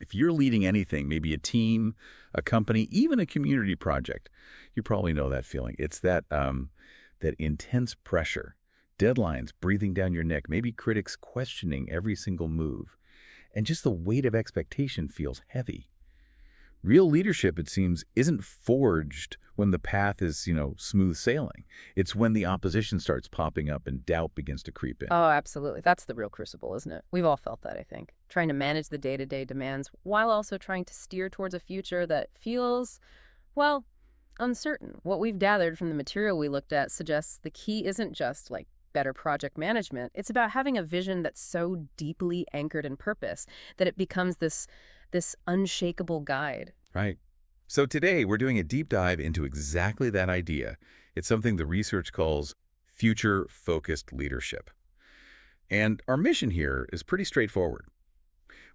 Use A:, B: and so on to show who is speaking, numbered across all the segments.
A: If you're leading anything, maybe a team, a company, even a community project, you probably know that feeling. It's that intense pressure, deadlines breathing down your neck, maybe critics questioning every single move, and just the weight of expectation feels heavy. Real leadership, it seems, isn't forged when the path is, smooth sailing. It's when the opposition starts popping up and doubt begins to creep in.
B: Oh, absolutely. That's the real crucible, isn't it? We've all felt that, I think. Trying to manage the day-to-day demands while also trying to steer towards a future that feels, well, uncertain. What we've gathered from the material we looked at suggests the key isn't just like better project management. It's about having a vision that's so deeply anchored in purpose that it becomes this unshakable guide.
A: Right. So today we're doing a deep dive into exactly that idea. It's something the research calls future-focused leadership. And our mission here is pretty straightforward.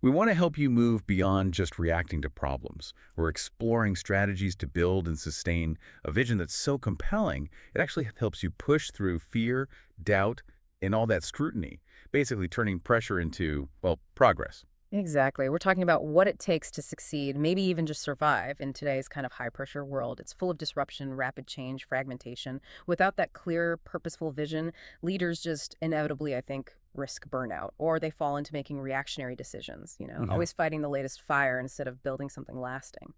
A: We want to help you move beyond just reacting to problems. We're exploring strategies to build and sustain a vision that's so compelling, it actually helps you push through fear, doubt, and all that scrutiny, basically turning pressure into, well, progress.
B: Exactly. We're talking about what it takes to succeed, maybe even just survive in today's kind of high pressure world. It's full of disruption, rapid change, fragmentation. Without that clear, purposeful vision, leaders just inevitably, I think, risk burnout or they fall into making reactionary decisions,
A: Yeah.
B: always fighting the latest fire instead of building something lasting.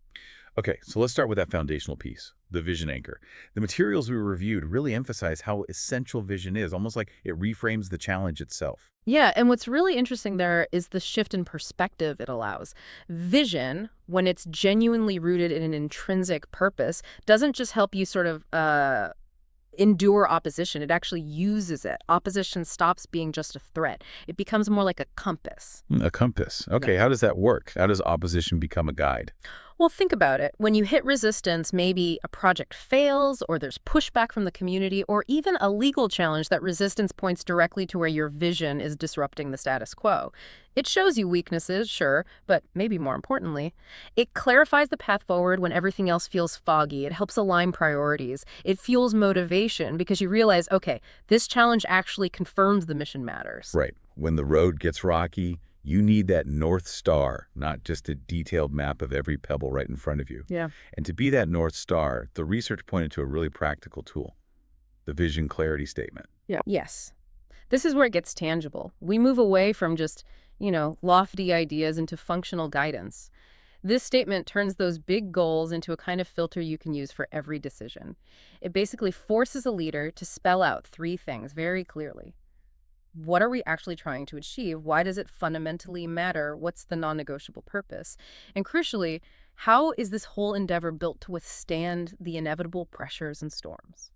A: Okay, so let's start with that foundational piece, the vision anchor. The materials we reviewed really emphasize how essential vision is, almost like it reframes the challenge itself.
B: Yeah, and what's really interesting there is the shift in perspective it allows. Vision, when it's genuinely rooted in an intrinsic purpose, doesn't just help you sort of endure opposition. It actually uses it. Opposition stops being just a threat. It becomes more like a compass.
A: A compass.
B: Yeah.
A: Okay, how does that work? How does opposition become a guide?
B: Well, think about it. When you hit resistance, maybe a project fails, or there's pushback from the community, or even a legal challenge that resistance points directly to where your vision is disrupting the status quo. It shows you weaknesses, sure, but maybe more importantly, it clarifies the path forward when everything else feels foggy. It helps align priorities. It fuels motivation because you realize, okay, this challenge actually confirms the mission matters.
A: Right. When the road gets rocky, you need that North Star, not just a detailed map of every pebble right in front of you.
B: Yeah.
A: And to be that North Star, the research pointed to a really practical tool, the vision clarity statement.
B: Yeah. Yes. This is where it gets tangible. We move away from just, lofty ideas into functional guidance. This statement turns those big goals into a kind of filter you can use for every decision. It basically forces a leader to spell out three things very clearly. What are we actually trying to achieve? Why does it fundamentally matter? What's the non-negotiable purpose? And crucially, how is this whole endeavor built to withstand the inevitable pressures and storms?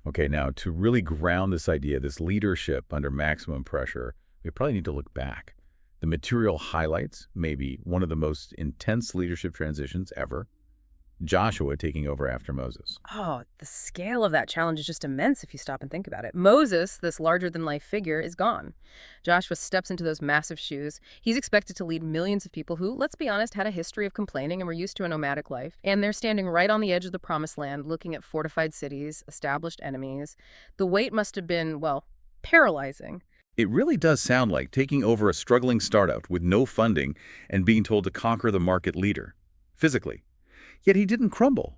A: Okay, now to really ground this idea, this leadership under maximum pressure, we probably need to look back. The material highlights maybe one of the most intense leadership transitions ever, Joshua taking over after Moses.
B: Oh, the scale of that challenge is just immense if you stop and think about it. Moses, this larger-than-life figure, is gone. Joshua steps into those massive shoes. He's expected to lead millions of people who, let's be honest, had a history of complaining and were used to a nomadic life. And they're standing right on the edge of the promised land, looking at fortified cities, established enemies. The weight must have been, well, paralyzing.
A: It really does sound like taking over a struggling startup with no funding and being told to conquer the market leader, physically. Yet he didn't crumble.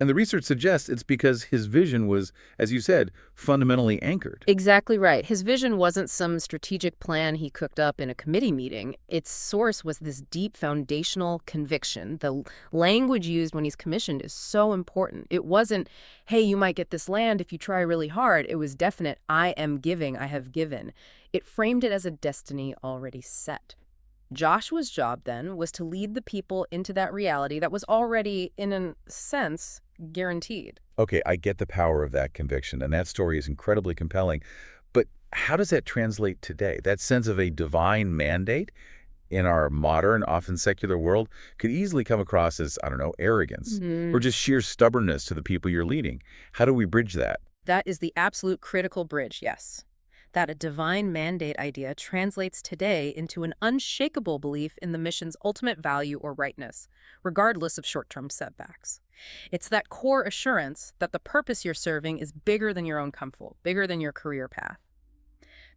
A: And the research suggests it's because his vision was, as you said, fundamentally anchored.
B: Exactly right. His vision wasn't some strategic plan he cooked up in a committee meeting. Its source was this deep foundational conviction. The language used when he's commissioned is so important. It wasn't, hey, you might get this land if you try really hard. It was definite, I am giving, I have given. It framed it as a destiny already set. Joshua's job, then, was to lead the people into that reality that was already, in a sense, guaranteed.
A: Okay, I get the power of that conviction, and that story is incredibly compelling. But how does that translate today? That sense of a divine mandate in our modern, often secular world could easily come across as, I don't know, arrogance or just sheer stubbornness to the people you're leading. How do we bridge that?
B: That is the absolute critical bridge, yes. That a divine mandate idea translates today into an unshakable belief in the mission's ultimate value or rightness, regardless of short-term setbacks. It's that core assurance that the purpose you're serving is bigger than your own comfort, bigger than your career path.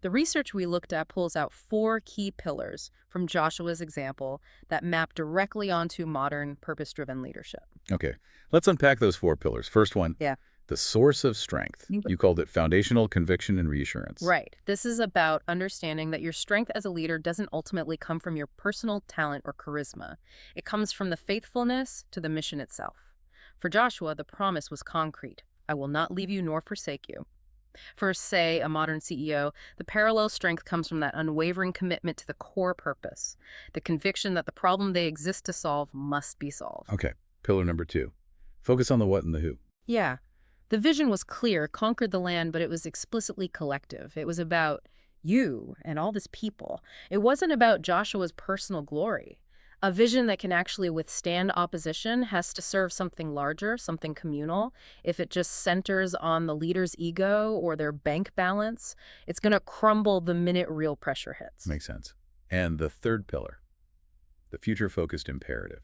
B: The research we looked at pulls out 4 key pillars from Joshua's example that map directly onto modern purpose-driven leadership.
A: Okay, let's unpack those 4 pillars. First one,
B: Yeah.
A: the source of strength. You called it foundational, conviction, and reassurance.
B: Right. This is about understanding that your strength as a leader doesn't ultimately come from your personal talent or charisma. It comes from the faithfulness to the mission itself. For Joshua, the promise was concrete. I will not leave you nor forsake you. For, say, a modern CEO, the parallel strength comes from that unwavering commitment to the core purpose, the conviction that the problem they exist to solve must be solved.
A: Okay, pillar number 2, focus on the what and the who.
B: Yeah. The vision was clear, conquered the land, but it was explicitly collective. It was about you and all this people. It wasn't about Joshua's personal glory. A vision that can actually withstand opposition has to serve something larger, something communal. If it just centers on the leader's ego or their bank balance, it's going to crumble the minute real pressure hits.
A: Makes sense. And the 3rd pillar, the future-focused imperative.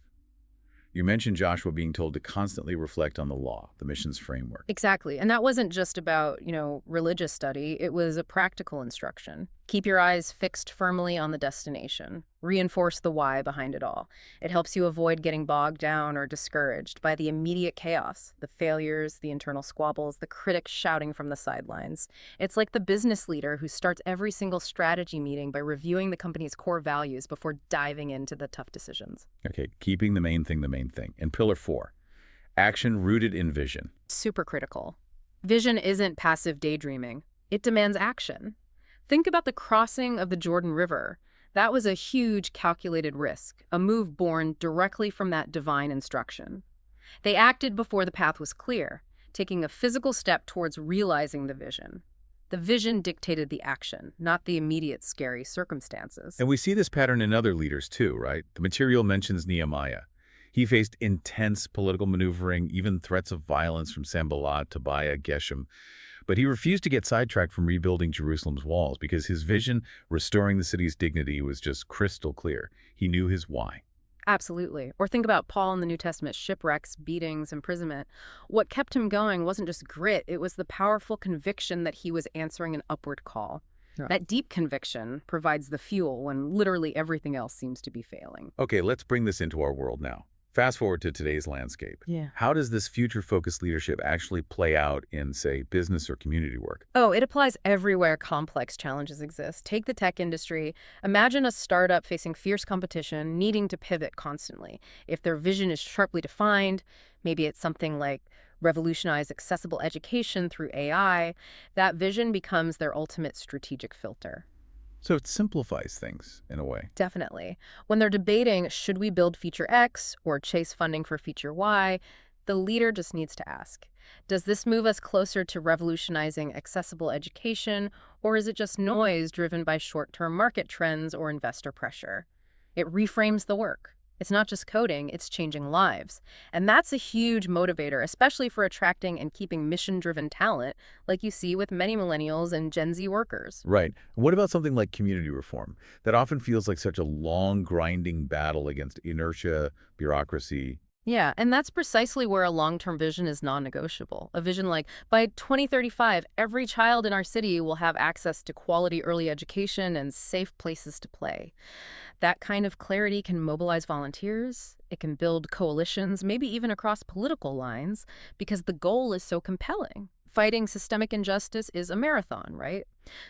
A: You mentioned Joshua being told to constantly reflect on the law, the mission's framework.
B: Exactly. And that wasn't just about, religious study. It was a practical instruction. Keep your eyes fixed firmly on the destination. Reinforce the why behind it all. It helps you avoid getting bogged down or discouraged by the immediate chaos, the failures, the internal squabbles, the critics shouting from the sidelines. It's like the business leader who starts every single strategy meeting by reviewing the company's core values before diving into the tough decisions.
A: Okay, keeping the main thing the main thing. And pillar 4, action rooted in vision.
B: Super critical. Vision isn't passive daydreaming. It demands action. Think about the crossing of the Jordan River. That was a huge calculated risk, a move born directly from that divine instruction. They acted before the path was clear, taking a physical step towards realizing the vision. The vision dictated the action, not the immediate scary circumstances.
A: And we see this pattern in other leaders too, right? The material mentions Nehemiah. He faced intense political maneuvering, even threats of violence from Sanballat, Tobiah, Geshem. But he refused to get sidetracked from rebuilding Jerusalem's walls because his vision, restoring the city's dignity, was just crystal clear. He knew his why.
B: Absolutely. Or think about Paul in the New Testament: shipwrecks, beatings, imprisonment. What kept him going wasn't just grit, it was the powerful conviction that he was answering an upward call.
A: Yeah.
B: That deep conviction provides the fuel when literally everything else seems to be failing.
A: Okay, let's bring this into our world now. Fast forward to today's landscape.
B: Yeah.
A: How does this future-focused leadership actually play out in, say, business or community work?
B: Oh, it applies everywhere complex challenges exist. Take the tech industry. Imagine a startup facing fierce competition, needing to pivot constantly. If their vision is sharply defined, maybe it's something like revolutionize accessible education through AI, that vision becomes their ultimate strategic filter.
A: So it simplifies things in a way.
B: Definitely. When they're debating, should we build feature X or chase funding for feature Y, the leader just needs to ask, does this move us closer to revolutionizing accessible education, or is it just noise driven by short-term market trends or investor pressure? It reframes the work. It's not just coding, it's changing lives. And that's a huge motivator, especially for attracting and keeping mission-driven talent, like you see with many millennials and Gen Z workers.
A: Right. What about something like community reform? That often feels like such a long, grinding battle against inertia, bureaucracy.
B: Yeah, and that's precisely where a long-term vision is non-negotiable. A vision like, by 2035, every child in our city will have access to quality early education and safe places to play. That kind of clarity can mobilize volunteers, it can build coalitions, maybe even across political lines, because the goal is so compelling. Fighting systemic injustice is a marathon, right?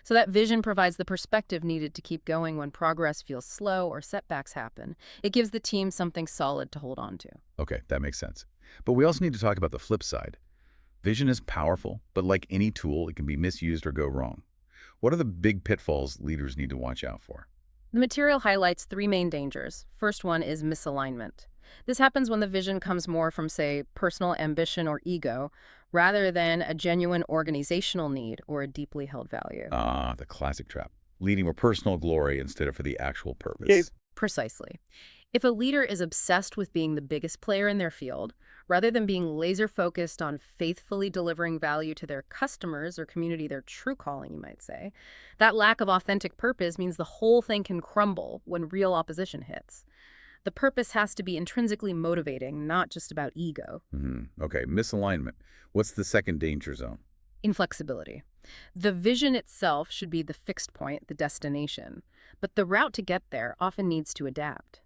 B: So that vision provides the perspective needed to keep going when progress feels slow or setbacks happen. It gives the team something solid to hold on to.
A: Okay, that makes sense. But we also need to talk about the flip side. Vision is powerful, but like any tool, it can be misused or go wrong. What are the big pitfalls leaders need to watch out for?
B: The material highlights 3 main dangers. First one is misalignment. This happens when the vision comes more from, say, personal ambition or ego, rather than a genuine organizational need or a deeply held value.
A: Ah, the classic trap. Leading for personal glory instead of for the actual purpose.
B: Yeah. Precisely. If a leader is obsessed with being the biggest player in their field, rather than being laser-focused on faithfully delivering value to their customers or community, their true calling, you might say, that lack of authentic purpose means the whole thing can crumble when real opposition hits. The purpose has to be intrinsically motivating, not just about ego.
A: Okay, misalignment. What's the second danger zone?
B: Inflexibility. The vision itself should be the fixed point, the destination, but the route to get there often needs to adapt.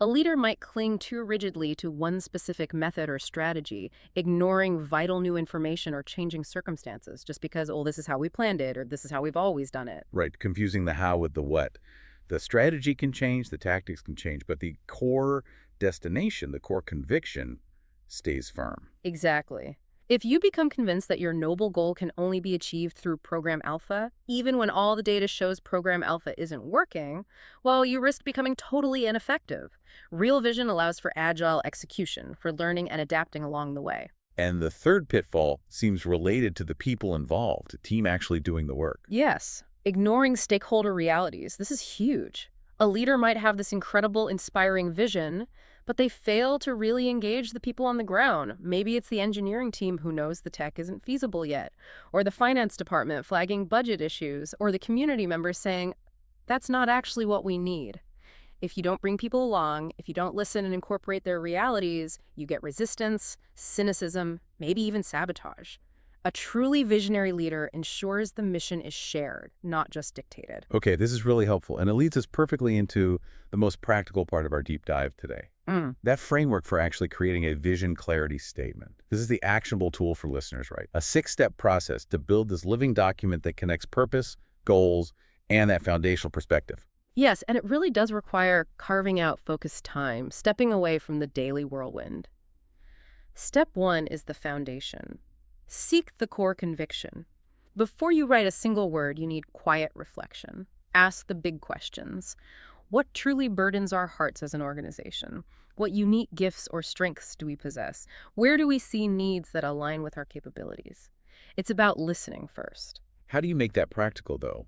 B: A leader might cling too rigidly to one specific method or strategy, ignoring vital new information or changing circumstances just because, oh, this is how we planned it or this is how we've always done it.
A: Right, confusing the how with the what. The strategy can change, the tactics can change, but the core destination, the core conviction, stays firm.
B: Exactly. If you become convinced that your noble goal can only be achieved through Program Alpha, even when all the data shows Program Alpha isn't working, well, you risk becoming totally ineffective. Real vision allows for agile execution, for learning and adapting along the way.
A: And the third pitfall seems related to the people involved, the team actually doing the work.
B: Yes, ignoring stakeholder realities. This is huge. A leader might have this incredible, inspiring vision, but they fail to really engage the people on the ground. Maybe it's the engineering team who knows the tech isn't feasible yet, or the finance department flagging budget issues, or the community members saying, that's not actually what we need. If you don't bring people along, if you don't listen and incorporate their realities, you get resistance, cynicism, maybe even sabotage. A truly visionary leader ensures the mission is shared, not just dictated.
A: Okay, this is really helpful, and it leads us perfectly into the most practical part of our deep dive today. That framework for actually creating a vision clarity statement. This is the actionable tool for listeners, right? A 6-step process to build this living document that connects purpose, goals, and that foundational perspective.
B: Yes, and it really does require carving out focused time, stepping away from the daily whirlwind. Step 1 is the foundation. Seek the core conviction. Before you write a single word, you need quiet reflection. Ask the big questions. What truly burdens our hearts as an organization? What unique gifts or strengths do we possess? Where do we see needs that align with our capabilities? It's about listening first.
A: How do you make that practical, though?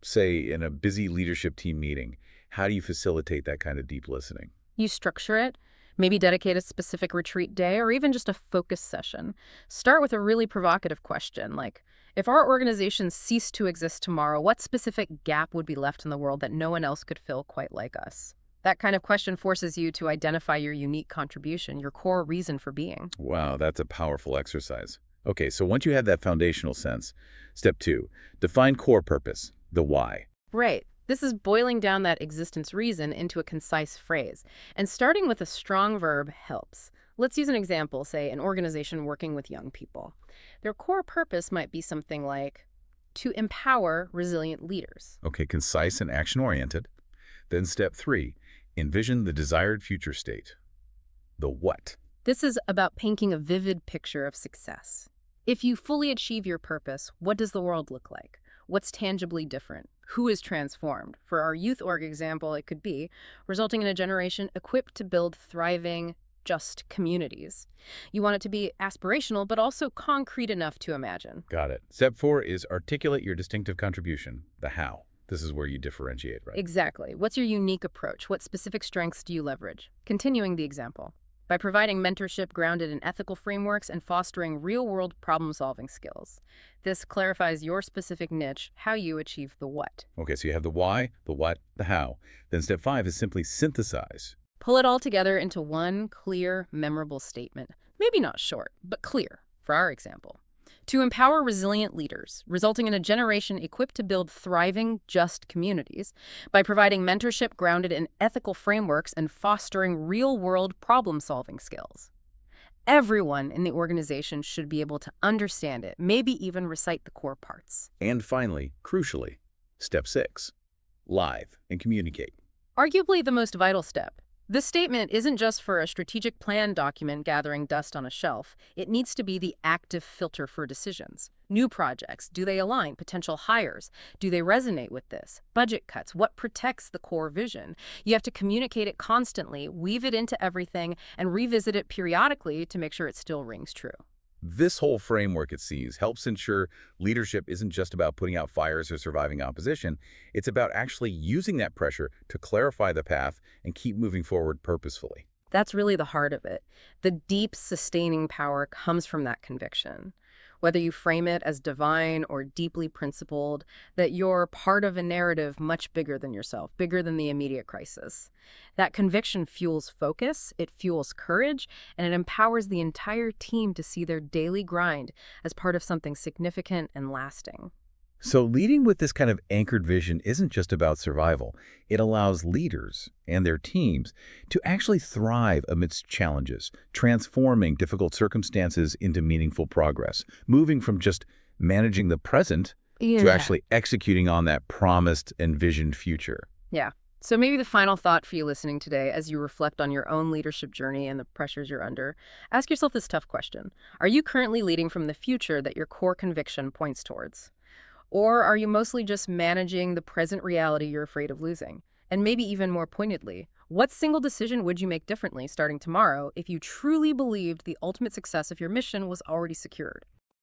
A: Say, in a busy leadership team meeting, how do you facilitate that kind of deep listening?
B: You structure it. Maybe dedicate a specific retreat day or even just a focus session. Start with a really provocative question like, if our organization ceased to exist tomorrow, what specific gap would be left in the world that no one else could fill quite like us? That kind of question forces you to identify your unique contribution, your core reason for being.
A: Wow, that's a powerful exercise. Okay, so once you have that foundational sense, step 2, define core purpose, the why.
B: Right. This is boiling down that existence reason into a concise phrase. And starting with a strong verb helps. Let's use an example, say an organization working with young people. Their core purpose might be something like to empower resilient leaders.
A: Okay, concise and action-oriented. Then step 3, envision the desired future state, the what.
B: This is about painting a vivid picture of success. If you fully achieve your purpose, what does the world look like? What's tangibly different? Who is transformed? For our youth org example, it could be resulting in a generation equipped to build thriving, just communities. You want it to be aspirational, but also concrete enough to imagine.
A: Got it. Step 4 is articulate your distinctive contribution, the how. This is where you differentiate, right?
B: Exactly. What's your unique approach? What specific strengths do you leverage? Continuing the example. By providing mentorship grounded in ethical frameworks and fostering real-world problem-solving skills. This clarifies your specific niche, how you achieve the what.
A: Okay, so you have the why, the what, the how. Then step 5 is simply synthesize.
B: Pull it all together into one clear, memorable statement. Maybe not short, but clear, for our example. To empower resilient leaders, resulting in a generation equipped to build thriving, just communities by providing mentorship grounded in ethical frameworks and fostering real-world problem-solving skills. Everyone in the organization should be able to understand it, maybe even recite the core parts.
A: And finally, crucially, step 6, live and communicate.
B: Arguably the most vital step. This statement isn't just for a strategic plan document gathering dust on a shelf. It needs to be the active filter for decisions. New projects, do they align? Potential hires, do they resonate with this? Budget cuts, what protects the core vision? You have to communicate it constantly, weave it into everything, and revisit it periodically to make sure it still rings true.
A: This whole framework, it seems, helps ensure leadership isn't just about putting out fires or surviving opposition. It's about actually using that pressure to clarify the path and keep moving forward purposefully.
B: That's really the heart of it. The deep, sustaining power comes from that conviction. Whether you frame it as divine or deeply principled, that you're part of a narrative much bigger than yourself, bigger than the immediate crisis. That conviction fuels focus, it fuels courage, and it empowers the entire team to see their daily grind as part of something significant and lasting.
A: So leading with this kind of anchored vision isn't just about survival. It allows leaders and their teams to actually thrive amidst challenges, transforming difficult circumstances into meaningful progress, moving from just managing the present to
B: Yeah.
A: actually executing on that promised, envisioned future.
B: Yeah. So maybe the final thought for you listening today, as you reflect on your own leadership journey and the pressures you're under, ask yourself this tough question. Are you currently leading from the future that your core conviction points towards? Or are you mostly just managing the present reality you're afraid of losing? And maybe even more pointedly, what single decision would you make differently starting tomorrow if you truly believed the ultimate success of your mission was already secured?